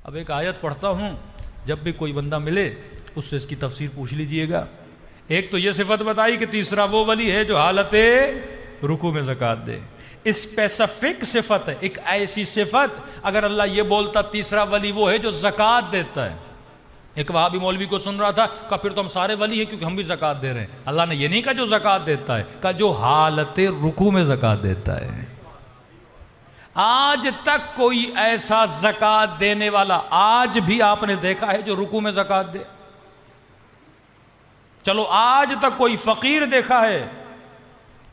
अब एक आयत पढ़ता हूँ, जब भी कोई बंदा मिले उससे इसकी तफसीर पूछ लीजिएगा। एक तो ये सिफत बताई कि तीसरा वो वली है जो हालत रुकू में ज़कात दे। स्पेसिफिक सिफत है, एक ऐसी सिफत, अगर अल्लाह ये बोलता तीसरा वली वो है जो ज़कात देता है। एक वहाबी मौलवी को सुन रहा था, कहा फिर तो हम सारे वली हैं क्योंकि हम भी ज़कात दे रहे हैं। अल्लाह ने ये नहीं कहा जो ज़कात देता है, कहा जो हालत रुकू में ज़कात देता है। आज तक कोई ऐसा ज़कात देने वाला आज भी आपने देखा है जो रुकू में ज़कात दे? चलो आज तक कोई फ़कीर देखा है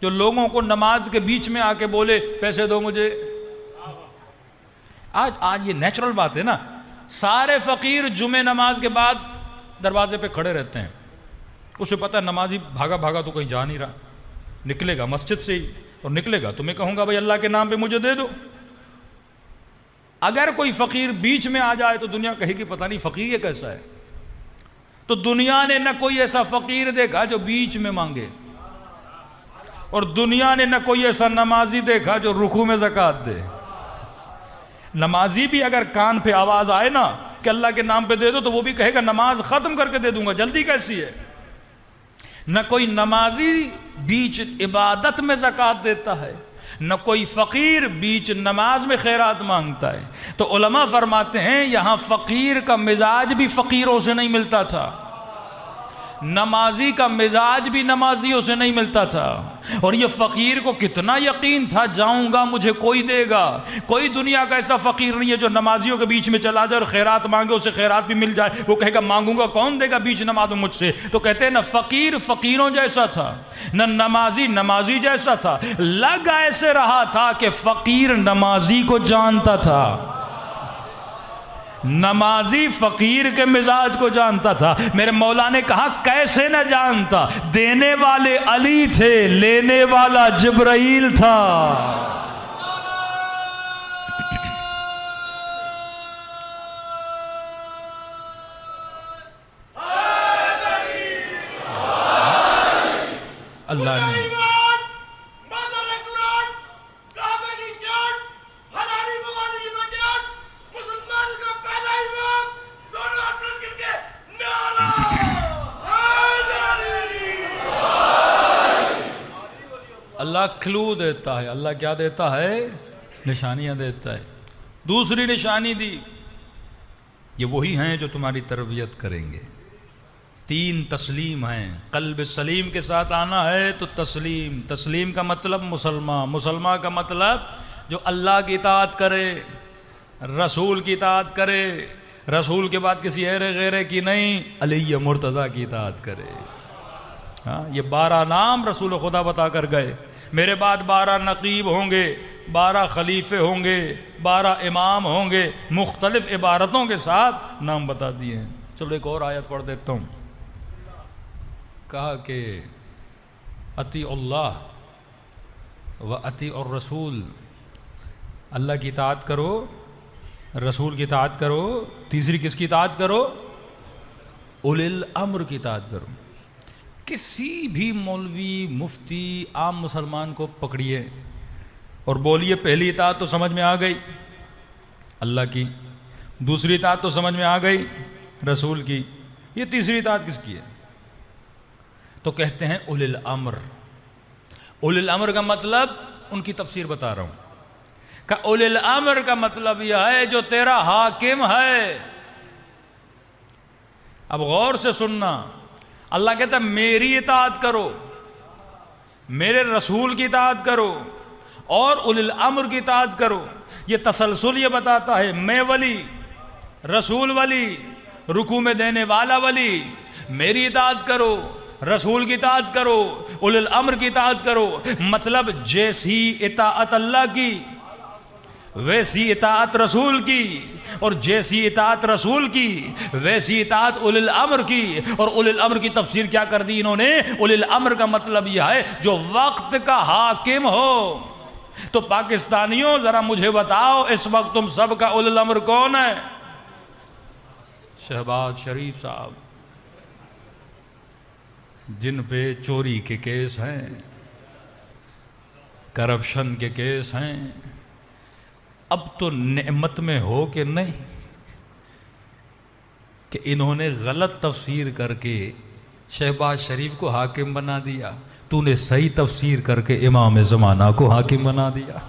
जो लोगों को नमाज के बीच में आके बोले पैसे दो मुझे? आज ये नेचुरल बात है ना, सारे फ़कीर जुमे नमाज के बाद दरवाजे पे खड़े रहते हैं। उसे पता है नमाजी भागा भागा तो कहीं जा नहीं रहा, निकलेगा मस्जिद से ही और निकलेगा तो मैं कहूँगा भाई अल्लाह के नाम पे मुझे दे दो। अगर कोई फ़कीर बीच में आ जाए तो दुनिया कहेगी पता नहीं फ़कीर ये कैसा है। तो दुनिया ने न कोई ऐसा फ़कीर देखा जो बीच में मांगे, और दुनिया ने न कोई ऐसा नमाजी देखा जो रुकू में ज़कात दे। नमाजी भी अगर कान पे आवाज़ आए ना कि अल्लाह के नाम पे दे दो, तो वो भी कहेगा नमाज ख़त्म करके दे दूंगा, जल्दी कैसी है। न कोई नमाजी बीच इबादत में ज़कात देता है, न कोई फ़कीर बीच नमाज में खैरात मांगता है। तो उलमा फरमाते हैं यहाँ फ़कीर का मिजाज भी फ़कीरों से नहीं मिलता था, नमाजी का मिजाज भी नमाजियों से नहीं मिलता था। और ये फ़कीर को कितना यकीन था जाऊंगा मुझे कोई देगा। कोई दुनिया का ऐसा फ़कीर नहीं है जो नमाजियों के बीच में चला जाए और खैरात मांगे, उसे खैरात भी मिल जाए, वो कहेगा मांगूंगा, कौन देगा बीच नमाज में मुझसे। तो कहते हैं ना फ़कीर फ़कीरों जैसा था, न नमाजी नमाजी जैसा था। लग ऐसे रहा था कि फ़कीर नमाजी को जानता था, नमाजी फ़कीर के मिजाज को जानता था। मेरे मौला ने कहा कैसे न जानता, देने वाले अली थे, लेने वाला जिब्राइल था। अल्लाह ने अल्लाह क्लू देता है। अल्लाह क्या देता है? निशानियां देता है। दूसरी निशानी दी, ये वही हैं जो तुम्हारी तरबियत करेंगे। 3 तस्लीम हैं। कल्ब सलीम के साथ आना है तो तस्लीम, तस्लीम का मतलब मुसलमान, मुसलमान का मतलब जो अल्लाह की इताअत करे, रसूल की इताअत करे, रसूल के बाद किसी गैर की नहीं, अली मुर्तज़ा की इताअत करे। हाँ, ये 12 नाम रसूल खुदा बता कर गए। मेरे बाद 12 नकीब होंगे, 12 खलीफे होंगे, 12 इमाम होंगे, मुख्तलिफ इबारतों के साथ नाम बता दिए हैं। चलो एक और आयत पढ़ देता हूँ। कहा कि अती अल्लाह व अती और रसूल, अल्लाह की इताअत करो, रसूल की इताअत करो, तीसरी किसकी इताअत करो? उलिल अम्र की इताअत करो। किसी भी मौलवी मुफ्ती आम मुसलमान को पकड़िए और बोलिए पहली इताअत तो समझ में आ गई अल्लाह की, दूसरी इताअत तो समझ में आ गई रसूल की, ये तीसरी इताअत किसकी है? तो कहते हैं उलिल अम्र। उलिल अम्र का मतलब उनकी तफसीर बता रहा हूं। का उलिल अम्र का मतलब यह है जो तेरा हाकिम है। अब गौर से सुनना, अल्लाह कहता है मेरी इताअत करो, मेरे रसूल की इताअत करो और उलिल अम्र की इताअत करो। ये तसलसल ये बताता है मैं वली, रसूल वली, रुकू में देने वाला वली, मेरी इताअत करो, रसूल की इताअत करो, उलिल अम्र की इताअत करो। मतलब जैसी इताअत अल्लाह की वैसी इताअत रसूल की, और जैसी इताअत रसूल की वैसी इताअत उलिल अम्र की। और उलिल अम्र की तफसीर क्या कर दी इन्होंने? उलिल अम्र का मतलब यह है जो वक्त का हाकिम हो। तो पाकिस्तानियों जरा मुझे बताओ इस वक्त तुम सब का उलिल अम्र कौन है? शहबाज शरीफ साहब, जिन पे चोरी के केस हैं, करप्शन के केस हैं। अब तो नेमत में हो कि नहीं? कि इन्होंने गलत तफसीर करके शहबाज शरीफ को हाकिम बना दिया, तूने सही तफसीर करके इमाम ज़माना को हाकिम बना दिया।